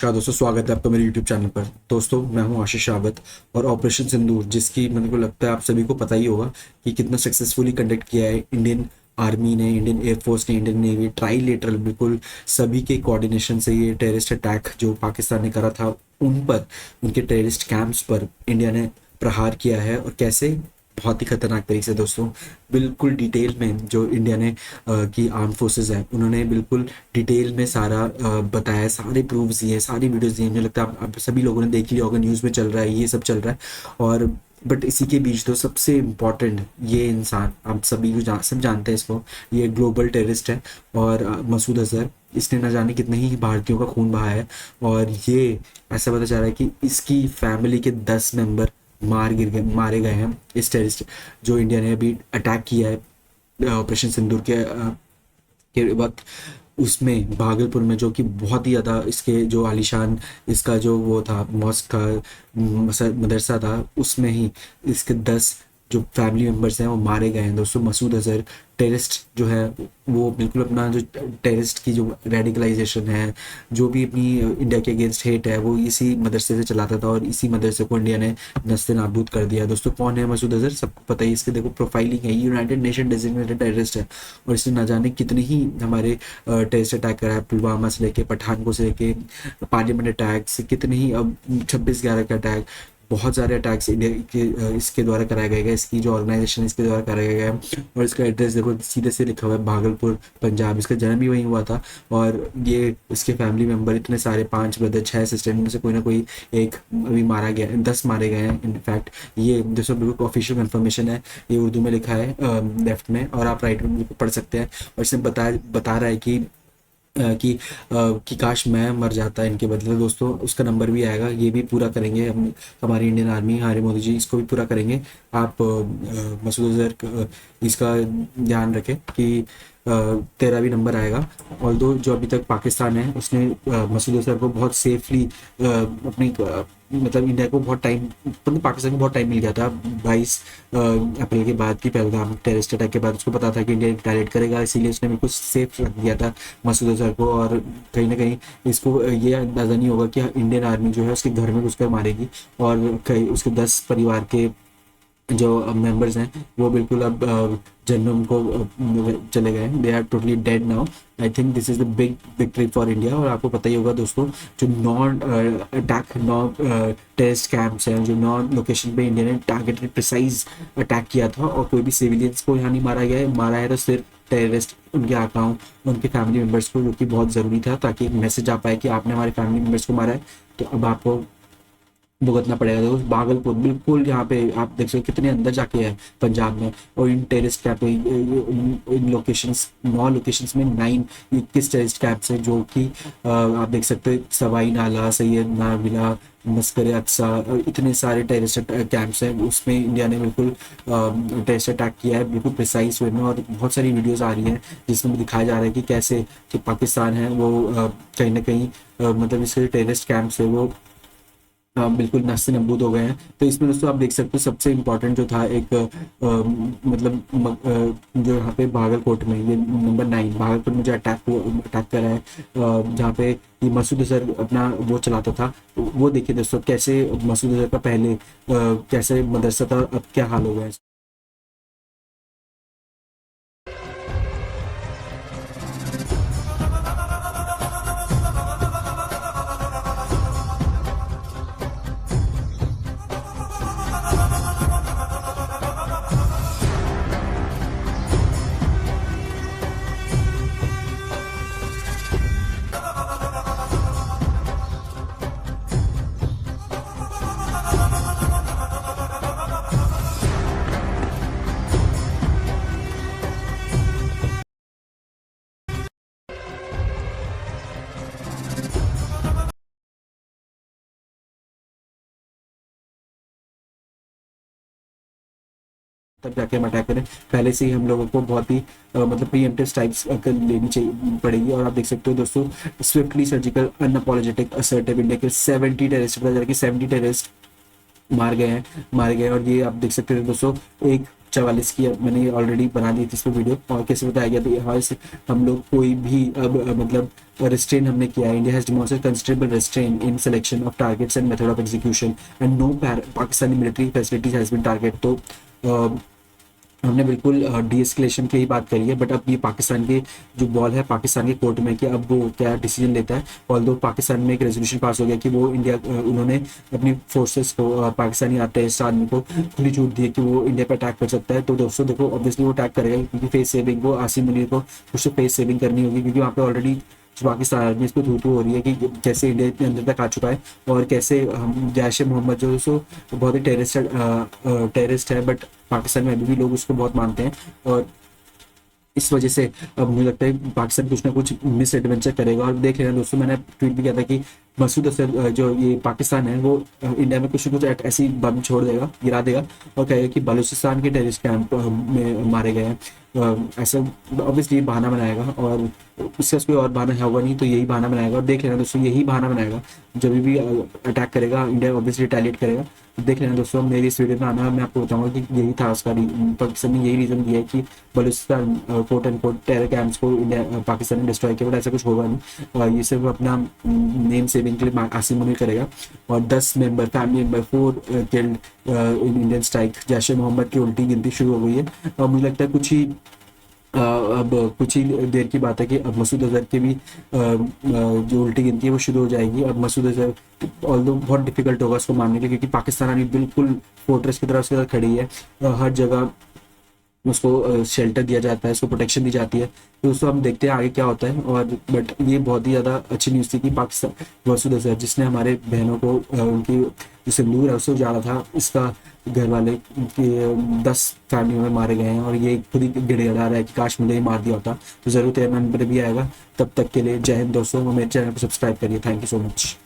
नमस्कार दोस्तों, स्वागत है आपका मेरे YouTube चैनल पर। दोस्तों, मैं हूं आशीष रावत और ऑपरेशन सिंदूर, जिसकी मेरे को लगता है आप सभी को पता ही होगा कि कितना सक्सेसफुली कंडक्ट किया है इंडियन आर्मी ने, इंडियन एयरफोर्स ने, इंडियन नेवी, ट्राईलेटरल बिल्कुल सभी के कोऑर्डिनेशन से ये टेररिस्ट अटैक जो पाकिस्तान ने करा था उन पर, उनके टेररिस्ट कैंप्स पर इंडिया ने प्रहार किया है। और कैसे, बहुत ही खतरनाक तरीके से दोस्तों। बिल्कुल डिटेल में जो इंडिया ने की आर्म फोर्सेस है, उन्होंने बिल्कुल डिटेल में सारा बताया, सारे प्रूफ्स दिए, सारी वीडियोस दी। मुझे लगता है आप सभी लोगों ने देख लिया होगा, न्यूज़ में चल रहा है, ये सब चल रहा है। और बट इसी के बीच तो सबसे इम्पोर्टेंट ये इंसान, आप सभी को सब जानते हैं इसको, ये ग्लोबल टेररिस्ट है। और मसूद अजहर, इसने न जाने कितने ही भारतीयों का खून बहाया है। और ये ऐसा पता चल रहा है कि इसकी फैमिली के 10 मेंबर मारे गए हैं इस टेररिस्ट जो इंडिया ने अभी अटैक किया है ऑपरेशन सिंदूर के वक्त। उसमें भागलपुर में, जो कि बहुत ही ज़्यादा इसके जो आलीशान इसका जो वो था, मॉस्क था, मदरसा था, उसमें ही इसके 10 जो फैमिली मेम्बर्स हैं वो मारे गए हैं दोस्तों। मसूद अजहर टेररिस्ट जो है, वो बिल्कुल अपना जो टेररिस्ट की जो रेडिकलाइजेशन है, जो भी अपनी इंडिया के अगेंस्ट हेट है, वो इसी मदरसे से चलाता था। और इसी मदरसे को इंडिया ने नस्ते नाबूद कर दिया दोस्तों। कौन है मसूद अजहर, सबको पता ही, इसके देखो प्रोफाइलिंग है, यूनाइटेड नेशन डेजिग्नेटेड टेररिस्ट है। और इसने ना जाने कितने ही हमारे टेररिस्ट अटैक करा है, पुलवामा से लेके पठानकोट से लेके पार्लियामेंट अटैक्स, कितने ही, अब 26/11 का अटैक, बहुत सारे अटैक्स इंडिया के इसके द्वारा कराया गया है, इसकी जो ऑर्गेनाइजेशन इसके द्वारा कराया गया है। और इसका एड्रेस देखो, सीधे से लिखा हुआ है भागलपुर, पंजाब। इसका जन्म भी वहीं हुआ था। और ये इसके फैमिली मेम्बर इतने सारे, 5 ब्रदर, 6 सिस्टर, इनमें से कोई ना कोई एक अभी मारा गया, 10 मारे गए हैं इनफैक्ट। ये दोस्तों बिल्कुल ऑफिशियल कंफर्मेशन है, ये उर्दू में लिखा है लेफ्ट में, और आप राइट में पढ़ सकते हैं। और इसने बता रहा है कि काश मैं मर जाता इनके बदले। दोस्तों, उसका नंबर भी आएगा, ये भी पूरा करेंगे हम, हमारी इंडियन आर्मी, हमारे मोदी जी इसको भी पूरा करेंगे। आप मसूद अजहर इसका ध्यान रखें कि तेरा भी नंबर आएगा। और दो जो अभी तक पाकिस्तान है, उसने मसूद अजहर को बहुत सेफली अपनी मतलब इंडिया को बहुत टाइम, मतलब पाकिस्तान को बहुत टाइम मिल गया था 22 अप्रैल के बाद की, पहलगाम टेररिस्ट अटैक के बाद। उसको पता था कि इंडिया रिटालिएट करेगा, इसीलिए उसने बिल्कुल सेफ रख दिया था मसूद अजहर को। और कहीं ना कहीं इसको ये अंदाज़ा नहीं होगा कि इंडियन आर्मी जो है उसके घर में घुसकर मारेगी। और कहीं उसके 10 परिवार के जो मेंबर्स हैं वो बिल्कुल अब जन्म को चले गए हैं, they are totally dead now. I think this is the big victory for India. और आपको पता ही होगा दोस्तों, जो नौ टेररिस्ट कैंप्स हैं, जो 9 लोकेशन पे इंडिया ने टारगेटेड प्रिसाइज अटैक किया था, और कोई भी सिविलियंस को यहाँ नहीं मारा गया है। मारा है तो सिर्फ टेररिस्ट, उनके आकाओं, उनके फैमिली मेम्बर्स को, जो कि बहुत ज़रूरी था, ताकि एक मैसेज आ पाए कि आपने हमारे फैमिली मेम्बर्स को मारा है, तो अब आपको भुगतना पड़ेगा। तो भागलपुर बिल्कुल यहाँ पे आप देख सकते कितने अंदर जाके है पंजाब में। और इन टेररिस्ट कैंप, इन लोकेशंस, 9 लोकेशंस में 21 टेररिस्ट कैंप्स हैं, जो कि आप देख सकते हैं सवाई नाला, सैयद नाबिला, मस्कर अक्सा, इतने सारे टेररिस्ट कैंप्स हैं। उसमें इंडिया ने बिल्कुल टेररिस्ट अटैक किया है, बिल्कुल प्रिसाइज वे में। और बहुत सारी वीडियोस आ रही हैं जिसमें दिखाया जा रहा है कि कैसे कि पाकिस्तान है वो कहीं ना कहीं मतलब इसके टेररिस्ट कैंप्स है वो बिल्कुल नस्ते नबूद हो गए हैं। तो इसमें दोस्तों आप देख सकते हो, सबसे इम्पोर्टेंट जो था एक मतलब जो यहाँ पे भागलकोट में, ये नंबर 9 भागलकोट में जो अटैक करा है, जहाँ पे ये मसूद अजहर अपना वो चलाता था। वो देखिए दोस्तों, कैसे मसूद अजहर का पहले कैसे मदरसा था, अब क्या हाल हो गया है। तब जाके हम अटैक करें, पहले से ही हम लोगों को बहुत ही मतलब प्रीएम्प्टिव स्ट्राइक्स लेनी चाहिए पड़ेगी। और आप देख सकते हो दोस्तों, swiftly surgical unapologetic assertive India के 70 टेररिस्ट, पता चला कि 70 टेररिस्ट मारे गए। और ये आप देख सकते हैं दोस्तों, एक 44 की मैंने ऑलरेडी बना दी थी इस पर वीडियो, और कैसे बताया गया तो यहाँ से हम लोग कोई भी अब मतलब रिस्ट्रेन हमने किया है। India has demonstrated considerable restrain in selection of targets and method of execution and no Pakistani military facilities has been target. तो हमने बिल्कुल डीएस्केलेशन की ही बात करी है, बट अब ये पाकिस्तान के जो बॉल है पाकिस्तान के कोर्ट में कि अब वो क्या डिसीजन लेता है। ऑल्दो पाकिस्तान में एक रेजोल्यूशन पास हो गया कि वो इंडिया उन्होंने अपनी फोर्सेस को पाकिस्तानी टेररिस्ट आर्मी को खुली छूट दी है कि वो इंडिया पर अटैक कर सकता है। तो दोस्तों देखो ऑब्वियसली वो अटैक करेगा, क्योंकि फेस सेविंग वो आसिम मुनीर को कुछ फेस सेविंग करनी होगी, क्योंकि वहाँ पे ऑलरेडी पाकिस्तान आर्मी इस पर थू हो रही है कि कैसे इंडिया के अंदर तक आ चुका है, और कैसे हम जैश ए मोहम्मद जो सो बहुत ही टेररिस्ट है, बट पाकिस्तान में अभी भी लोग उसको बहुत मानते हैं। और इस वजह से अब मुझे लगता है पाकिस्तान कुछ ना कुछ मिस एडवेंचर करेगा। और देख लेना दोस्तों, मैंने ट्वीट भी किया था कि मसूद अजहर जो ये पाकिस्तान है वो इंडिया में कुछ ना कुछ ऐसी बम छोड़ देगा, गिरा देगा, और कहेगा कि बलूचिस्तान के टेररिस्ट कैंप में मारे गए हैं। ऐसा ऑब्वियसली बहाना बनाएगा, और उससे कोई और बहाना होगा नहीं, तो यही बहाना बनाएगा। और देख लेना दोस्तों, यही बहाना बनाएगा जब भी अटैक करेगा इंडिया ऑब्वियसली रिटेलिएट करेगा। देख लेना दोस्तों, मेरी इस वीडियो में आना मैं आपको बताऊंगा कि यही था उसका पाकिस्तान ने यही रीजन दिया है कि Balochistan quote and quote terror camps को इंडिया पाकिस्तान ने डिस्ट्रॉय किया, बट ऐसा कुछ होगा नहीं। और ये सिर्फ अपना नेम सेविंग के लिए आसिम मुनीर करेगा। और 10 member family member 4 killed in Indian strike, Jaish e Mohammed की उल्टी गिनती शुरू हो गई है। और मुझे लगता है अब कुछ ही देर की बात है कि अब मसूद अजहर की भी जो उल्टी गिनती है वो शुरू हो जाएगी। अब मसूद अजहर ऑल्दो बहुत डिफिकल्ट होगा उसको मानने के, क्योंकि पाकिस्तान आर्मी बिल्कुल फोर्ट्रेस की तरह उसके साथ खड़ी है, हर जगह उसको शेल्टर दिया जाता है, उसको प्रोटेक्शन दी जाती है। तो उसको हम देखते हैं आगे क्या होता है। और बट ये बहुत ही ज़्यादा अच्छी न्यूज़ थी कि पाकिस्तान मसूद अजहर जिसने हमारे बहनों को उनकी जो सिंदूर है उससे उजाड़ा था, इसका घर वाले के 10 फैमिलियों में मारे गए हैं, और ये खुद ही गिड़गिड़ा रहा है कि काश मुझे ही मार दिया होता। तो ज़रूर तेरे मन पर भी आएगा। तब तक के लिए जय हिंद दोस्तों, मेरे चैनल को सब्सक्राइब करिए। Thank you so much.